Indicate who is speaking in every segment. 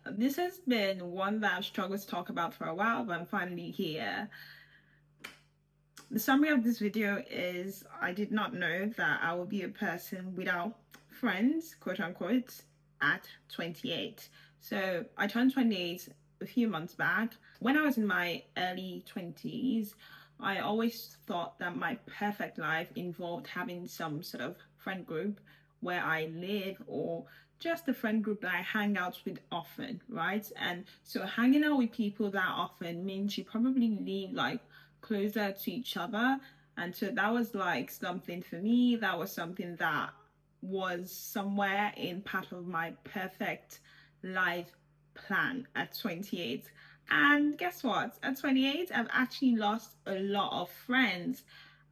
Speaker 1: This has been one that I've struggled to talk about for a while, but I'm finally here. The summary of this video is I did not know that I would be a person without friends, quote unquote, at 28. So I turned 28 a few months back. When I was in my early 20s, I always thought that my perfect life involved having some sort of friend group where I live or just a friend group that I hang out with often, right? And so hanging out with people that often means you probably live like closer to each other. And so that was like something for me, that was something that was somewhere in part of my perfect life plan at 28. And guess what? At 28, I've actually lost a lot of friends,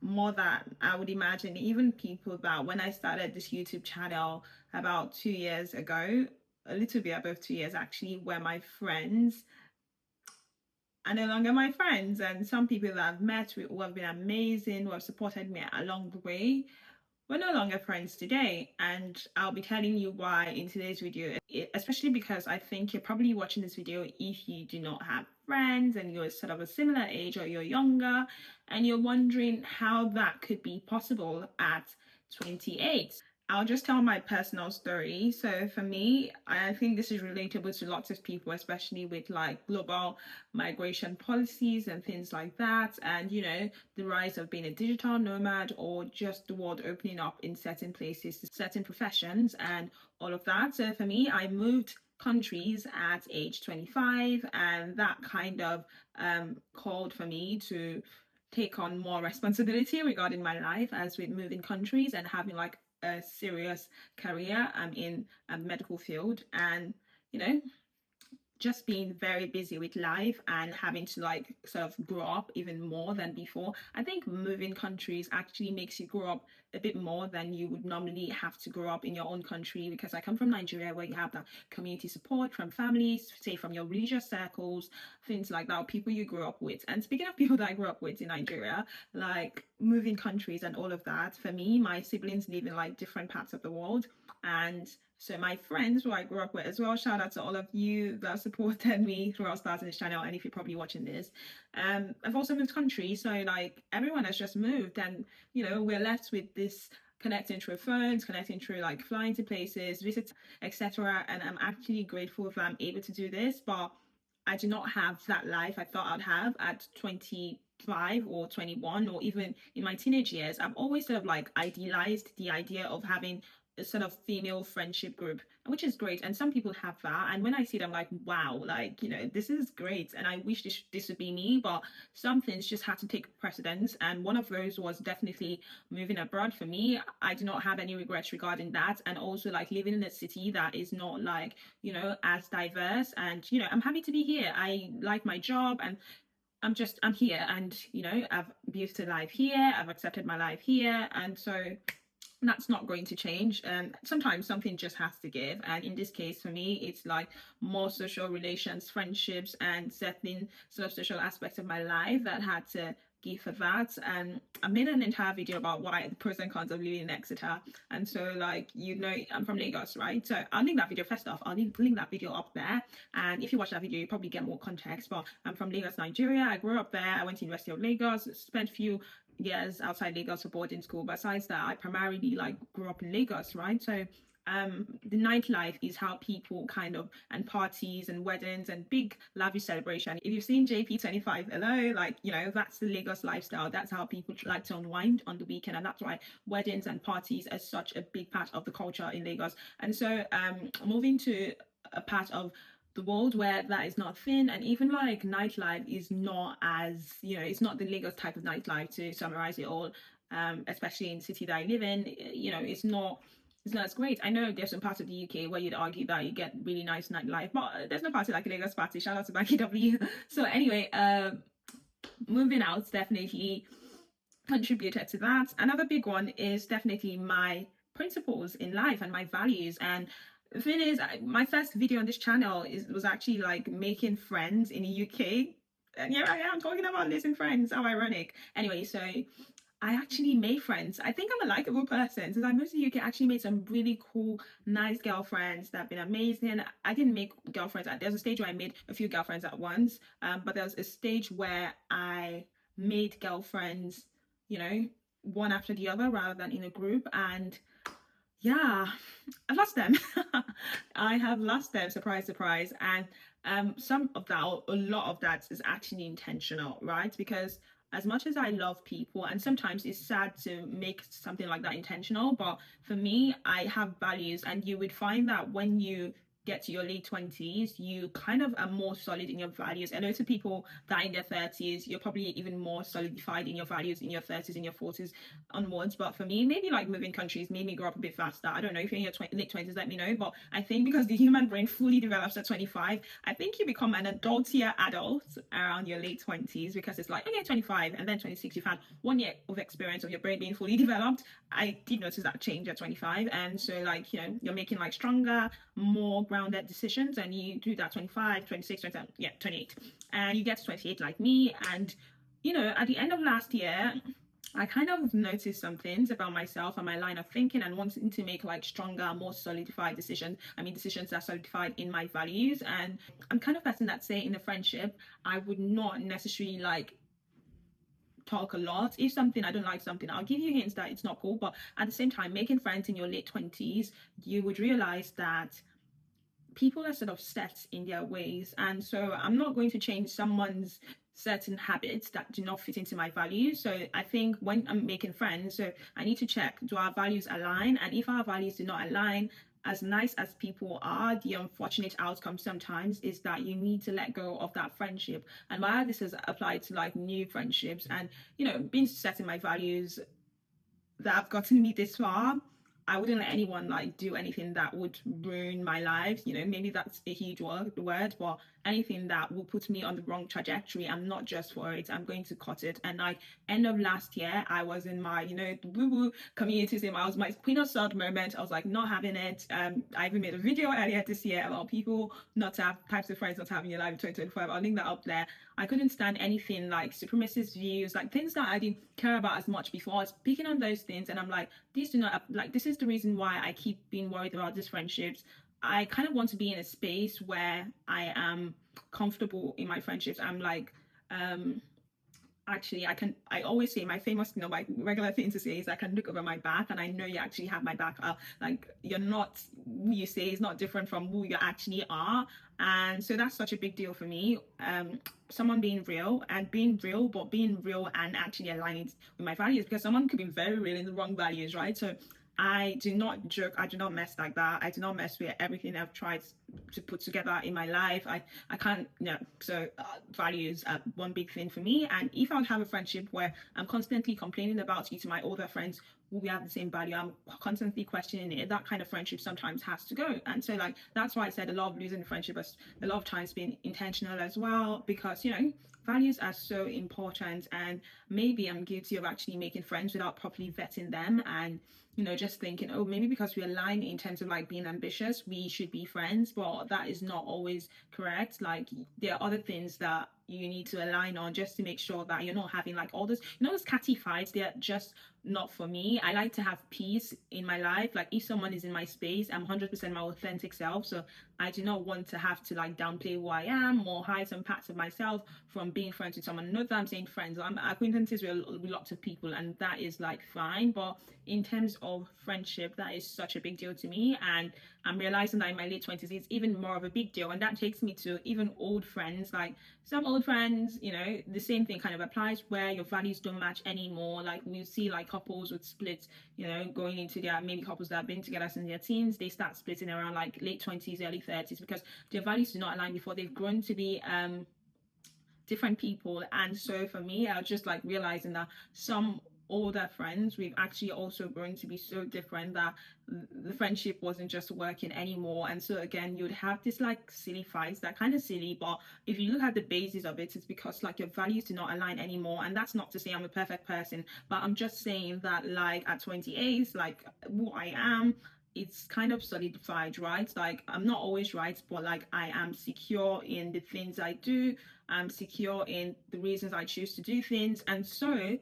Speaker 1: more than I would imagine. Even people that when I started this YouTube channel about 2 years ago, a little bit above 2 years actually, were my friends are no longer my friends. And some people that I've met who have been amazing, who have supported me along the way, we're no longer friends today. And I'll be telling you why in today's video, especially because I think you're probably watching this video if you do not have friends and you're sort of a similar age or you're younger and you're wondering how that could be possible at 28. I'll just tell my personal story. So for me, I think this is relatable to lots of people, especially with like global migration policies and things like that. And, the rise of being a digital nomad or just the world opening up in certain places, certain professions and all of that. So for me, I moved countries at age 25 and that kind of called for me to take on more responsibility regarding my life as with moving countries and having like a serious career in a medical field and you know just being very busy with life and having to like sort of grow up even more than before. I think moving countries actually makes you grow up a bit more than you would normally have to grow up in your own country, because I come from Nigeria where you have that community support from families, say from your religious circles, things like that, people you grew up with. And speaking of people that I grew up with in Nigeria, like moving countries and all of that, for me, my siblings live in like different parts of the world. And so my friends who I grew up with as well, shout out to all of you that supported me throughout starting this channel, and if you're probably watching this, I've also moved countries, so like everyone has just moved, and we're left with this connecting through phones, connecting through like flying to places, visits, etc. And I'm actually grateful that I'm able to do this, but I do not have that life I thought I'd have at 25 or 21 or even in my teenage years. I've always sort of like idealized the idea of having a sort of female friendship group, which is great. And some people have that. And when I see it, I'm like, wow, like, this is great. And I wish this would be me, but some things just had to take precedence. And one of those was definitely moving abroad for me. I do not have any regrets regarding that. And also like living in a city that is not like, as diverse. And, I'm happy to be here. I like my job and I'm here, and I've built a life here, I've accepted my life here, and so that's not going to change. And sometimes something just has to give, and in this case for me it's like more social relations, friendships, and certain sort of social aspects of my life that had to give for that. And I made an entire video about why the pros and cons of living in Exeter. And so like I'm from Lagos, right? So I'll link that video. First off, I'll link that video up there, and if you watch that video you probably get more context. But I'm from Lagos, Nigeria. I grew up there. I went to University of Lagos, spent a few years outside Lagos for boarding school. Besides that, I primarily like grew up in Lagos, right? So the nightlife is how people kind of, and parties and weddings and big lavish celebration. If you've seen JP25, hello, like that's the Lagos lifestyle. That's how people like to unwind on the weekend, and that's why weddings and parties are such a big part of the culture in Lagos. And so moving to a part of the world where that is not thin, and even like nightlife is not as it's not the Lagos type of nightlife, to summarize it all, especially in the city that I live in. It's not as great. I know there's some parts of the UK where you'd argue that you get really nice nightlife, but there's no party like a Lagos party. Shout out to Banky W. So anyway, moving out definitely contributed to that. Another big one is definitely my principles in life and my values. And the thing is, my first video on this channel was actually like making friends in the UK. And here I am talking about losing friends. How ironic. Anyway, so I actually made friends. I think I'm a likable person. Since I moved to the UK, I actually made some really cool, nice girlfriends that have been amazing. I didn't make girlfriends. There's a stage where I made a few girlfriends at once, but there was a stage where I made girlfriends, you know, one after the other rather than in a group. And yeah, I've lost them. I have lost them. Surprise, surprise. And some of that, or a lot of that, is actually intentional, right? Because as much as I love people, and sometimes it's sad to make something like that intentional, but for me, I have values, and you would find that when you get to your late 20s, you kind of are more solid in your values. I know to people that in their 30s, you're probably even more solidified in your values in your 30s, in your 40s onwards. But for me, maybe like moving countries made me grow up a bit faster. I don't know if you're in your late 20s, let me know. But I think because the human brain fully develops at 25, I think you become an adultier adult around your late 20s, because it's like, okay, 25 and then 26, you've had 1 year of experience of your brain being fully developed. I did notice that change at 25. And so, like, you're making like stronger, more grounded decisions, and you do that 25, 26, 27, yeah, 28. And you get to 28 like me. And, at the end of last year, I kind of noticed some things about myself and my line of thinking, and wanting to make like stronger, more solidified decisions. I mean, decisions that are solidified in my values. And I'm kind of person that, say, in a friendship, I would not necessarily like talk a lot. If something I don't like something, I'll give you hints that it's not cool. But at the same time, making friends in your late 20s, you would realize that people are sort of set in their ways. And so I'm not going to change someone's certain habits that do not fit into my values. So I think when I'm making friends, so I need to check, do our values align? And if our values do not align, as nice as people are, the unfortunate outcome sometimes is that you need to let go of that friendship. And while this has applied to like new friendships, and being set in my values that have gotten me this far, I wouldn't let anyone like do anything that would ruin my life. Maybe that's a huge word, but anything that will put me on the wrong trajectory, I'm not just for it. I'm going to cut it. And like end of last year, I was in my, woo woo community. I was my Queen of Sod moment. I was like not having it. I even made a video earlier this year about people not to have types of friends not to have in your life in 2025. I'll link that up there. I couldn't stand anything like supremacist views, like things that I didn't care about as much before. I was picking on those things, and I'm like, these do not, like, this is the reason why I keep being worried about these friendships. I kind of want to be in a space where I am comfortable in my friendships. I'm like, actually, I always say my famous, my regular thing to say is I can look over my back and I know you actually have my back. Like, you're not, who you say is not different from who you actually are. And so that's such a big deal for me. Someone being real, and being real, but being real and actually aligning with my values, because someone could be very real in the wrong values, right? So I do not joke. I do not mess like that. I do not mess with everything I've tried to put together in my life. I can't, so values are one big thing for me. And if I would have a friendship where I'm constantly complaining about you to my older friends who we have the same value, I'm constantly questioning it, that kind of friendship sometimes has to go. And so like that's why I said a lot of losing friendship has a lot of times been intentional as well, because values are so important. And maybe I'm guilty of actually making friends without properly vetting them, and just thinking, oh, maybe because we align in terms of like being ambitious, we should be friends. But that is not always correct. Like, there are other things that you need to align on, just to make sure that you're not having like all this, those catty fights. They're just not for me. I like to have peace in my life. Like, if someone is in my space, I'm 100% my authentic self. So I do not want to have to like downplay who I am or hide some parts of myself from being friends with someone. Not that I'm saying friends, I'm acquaintances with lots of people, and that is like fine. But in terms of friendship, that is such a big deal to me. And I'm realizing that in my late 20s, it's even more of a big deal. And that takes me to even old friends. Like, some old friends, the same thing kind of applies, where your values don't match anymore. Like, we see like couples with splits, going into their, maybe couples that have been together since their teens, they start splitting around like late 20s, early 30s, because their values do not align before they've grown to be different people. And so for me, I was just like realizing that some older friends, we've actually also grown to be so different that the friendship wasn't just working anymore. And so again, you'd have this like silly fights, that kind of silly, but if you look at the basis of it, it's because like your values do not align anymore. And that's not to say I'm a perfect person, but I'm just saying that like at 28, like who I am, it's kind of solidified, right? Like, I'm not always right, but like I am secure in the things I do. I'm secure in the reasons I choose to do things. And so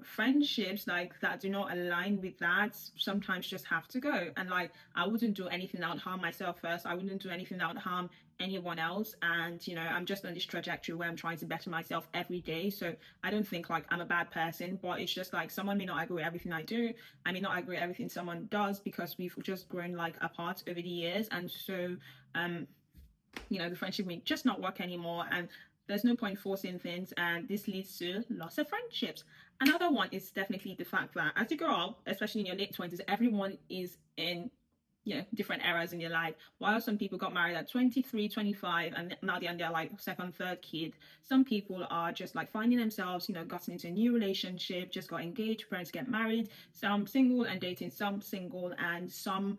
Speaker 1: friendships like that do not align with that sometimes just have to go. And like, I wouldn't do anything that would harm myself first. I wouldn't do anything that would harm anyone else. And I'm just on this trajectory where I'm trying to better myself every day. So I don't think like I'm a bad person, but it's just like someone may not agree with everything I do. I may not agree with everything someone does, because we've just grown like apart over the years. And so the friendship may just not work anymore, and there's no point forcing things, and this leads to loss of friendships. Another one is definitely the fact that as you grow up, especially in your late 20s, everyone is in different eras in your life. While some people got married at 23, 25, and now they're on their like second, third kid, some people are just like finding themselves, gotten into a new relationship, just got engaged, parents get married, some single and dating, some single, and some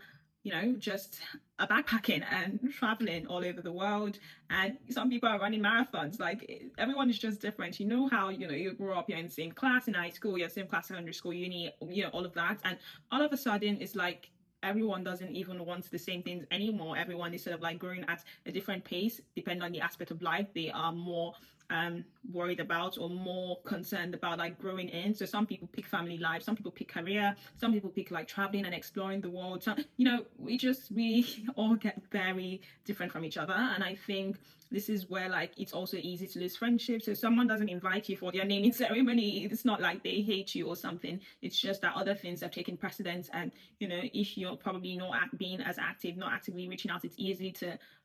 Speaker 1: just are backpacking and traveling all over the world. And some people are running marathons. Like, everyone is just different. How you grew up, you're in the same class in high school, you're in the same class in secondary school, uni, all of that. And all of a sudden it's like everyone doesn't even want the same things anymore. Everyone is sort of like growing at a different pace, depending on the aspect of life they are more worried about or more concerned about, like growing in. So some people pick family life, some people pick career, some people pick like traveling and exploring the world. So we all get very different from each other. And I think this is where like it's also easy to lose friendships. So someone doesn't invite you for their naming ceremony, it's not like they hate you or something. It's just that other things have taken precedence. And if you're probably not being as active, not actively reaching out, it's easy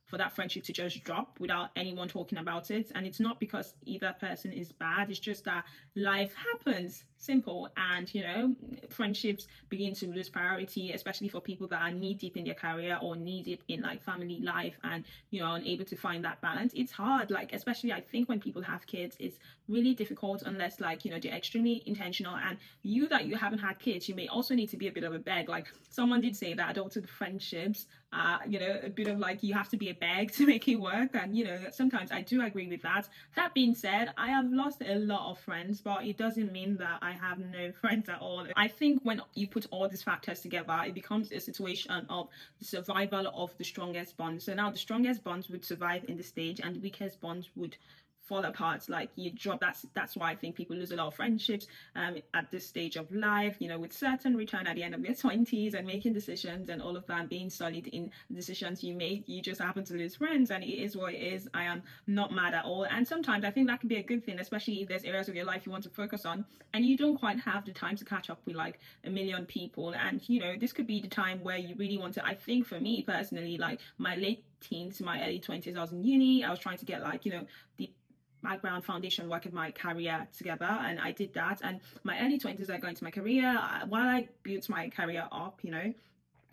Speaker 1: for that friendship to just drop without anyone talking about it. And it's not because either person is bad, it's just that life happens, simple. And friendships begin to lose priority, especially for people that are knee deep in their career or knee deep in like family life, and unable to find that balance. It's hard, like especially I think when people have kids, it's really difficult unless like they're extremely intentional. And you haven't had kids, you may also need to be a bit of a beg. Like someone did say that adulthood friendships a bit of like you have to be a beg to make it work. And sometimes I do agree with that. That being said, I have lost a lot of friends, but it doesn't mean that I have no friends at all. I think when you put all these factors together, it becomes a situation of the survival of the strongest bonds. So now the strongest bonds would survive in the stage, and the weakest bonds would fall apart. Like you drop. That's why I think people lose a lot of friendships at this stage of life, with certain return at the end of their 20s and making decisions and all of that, being solid in decisions you make. You just happen to lose friends, and it is what it is. I am not mad at all. And sometimes I think that can be a good thing, especially if there's areas of your life you want to focus on and you don't quite have the time to catch up with like a million people. And this could be the time where you really want to. I think for me personally, like my late teens to my early 20s, I was in uni. I was trying to get like the background foundation work of my career together, and I did that. And my early 20s I got into my career. While I built my career up,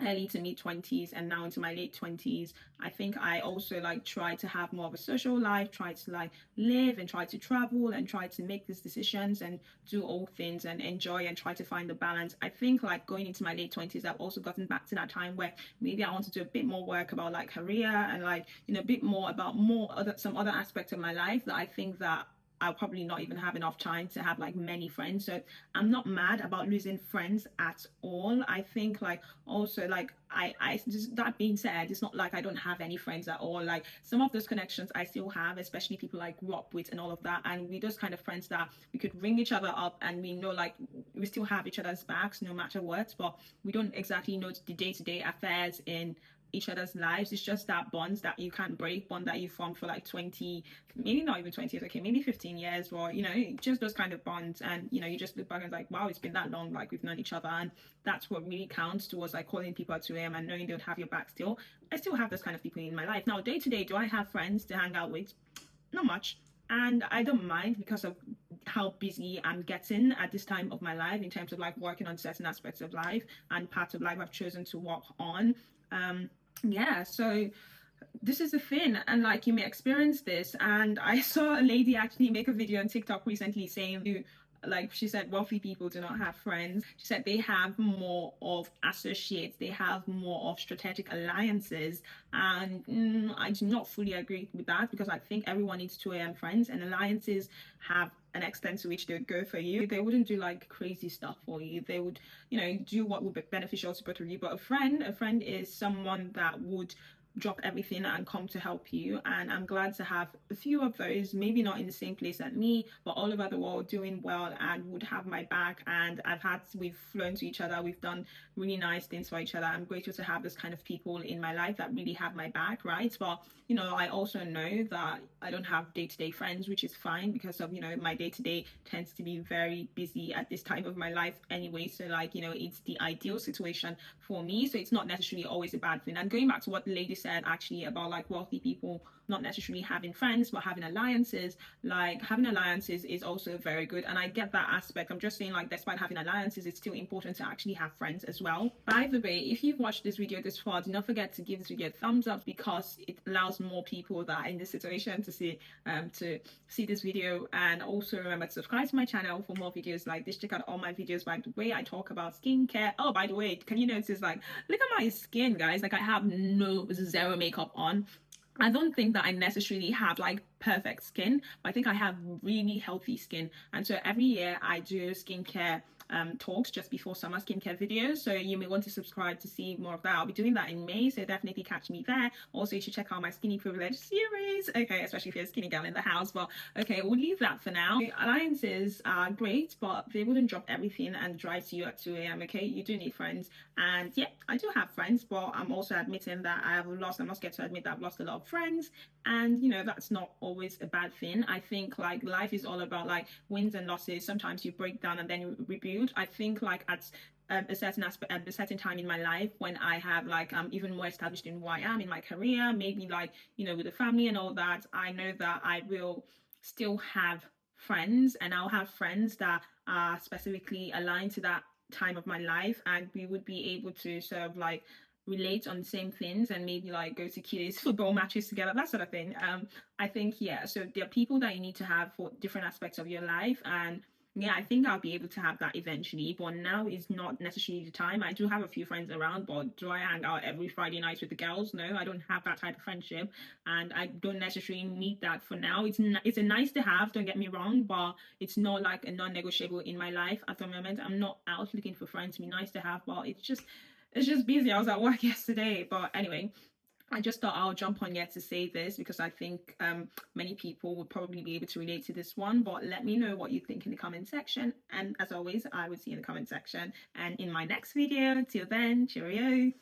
Speaker 1: early to mid 20s and now into my late 20s, I think I also like try to have more of a social life, try to like live and try to travel and try to make these decisions and do all things and enjoy and try to find the balance. I think like going into my late 20s, I've also gotten back to that time where maybe I want to do a bit more work about like career and like a bit more about some other aspects of my life that I think that I'll probably not even have enough time to have like many friends. So I'm not mad about losing friends at all. I think like also like I just, that being said, it's not like I don't have any friends at all. Like some of those connections I still have, especially people I grew up with and all of that. And we're those kind of friends that we could ring each other up and we know like we still have each other's backs no matter what, but we don't exactly know the day-to-day affairs in each other's lives. It's just that bonds that you can't break, bond that you formed for like 20, maybe not even 20 years, okay, maybe 15 years, or just those kind of bonds. And you just look back and it's like, wow, it's been that long, like we've known each other. And that's what really counts towards like calling people at 2 a.m. and knowing they would have your back still. I still have those kind of people in my life. Now day to day, do I have friends to hang out with? Not much. And I don't mind because of how busy I'm getting at this time of my life in terms of like working on certain aspects of life and parts of life I've chosen to work on. So this is the thing, and like you may experience this. And I saw a lady actually make a video on TikTok recently saying, like she said, wealthy people do not have friends. She said they have more of associates, they have more of strategic alliances. And I do not fully agree with that, because I think everyone needs 2 a.m. friends, and alliances have an extent to which they would go for you. They wouldn't do like crazy stuff for you. They would do what would be beneficial to both of you. But a friend is someone that would drop everything and come to help you. And I'm glad to have a few of those, maybe not in the same place as me, but all over the world, doing well and would have my back. And we've flown to each other, we've done really nice things for each other. I'm grateful to have this kind of people in my life that really have my back, right? But I also know that I don't have day-to-day friends, which is fine because of my day-to-day tends to be very busy at this time of my life anyway. So it's the ideal situation for me, so it's not necessarily always a bad thing. And going back to what the lady said actually about wealthy people not necessarily having friends but having alliances, having alliances is also very good, and I get that aspect. I'm just saying, despite having alliances, it's still important to actually have friends as well. By the way, if you've watched this video this far, do not forget to give this video a thumbs up, because it allows more people that are in this situation to see this video. And also remember to subscribe to my channel for more videos like this. Check out all my videos. By the way, I talk about skincare. Oh, by the way, can you notice look at my skin, guys? I have zero makeup on. I don't think that I necessarily have perfect skin, but I think I have really healthy skin. And so every year I do skincare talks just before summer, skincare videos. So you may want to subscribe to see more of that. I'll be doing that in May, so definitely catch me there. Also, you should check out my Skinny Privilege series. Okay, especially if you're a skinny girl in the house. But okay, we'll leave that for now. Alliances are great, but they wouldn't drop everything and drive to you at 2 a.m. Okay, you do need friends. And yeah, I do have friends, but I'm also admitting that I'm not scared to admit that I've lost a lot of friends. And that's not always a bad thing. I think life is all about wins and losses. Sometimes you break down and then you rebuild. I think at a certain aspect, at a certain time in my life, when I have I'm even more established in who I am in my career, maybe with the family and all that, I know that I will still have friends, and I'll have friends that are specifically aligned to that time of my life, and we would be able to sort of relate on the same things, and maybe go to Kiddies football matches together, that sort of thing. I think, yeah, so there are people that you need to have for different aspects of your life, and yeah, I think I'll be able to have that eventually, but now is not necessarily the time. I do have a few friends around, but do I hang out every Friday night with the girls? No, I don't have that type of friendship, and I don't necessarily need that for now. It's a nice to have, don't get me wrong, but it's not a non-negotiable in my life at the moment. I'm not out looking for friends to be nice to have, but it's just busy. I was at work yesterday, but anyway, I just thought I'll jump on here to say this because I think many people would probably be able to relate to this one. But let me know what you think in the comment section. And as always, I will see you in the comment section and in my next video. Till then, cheerio.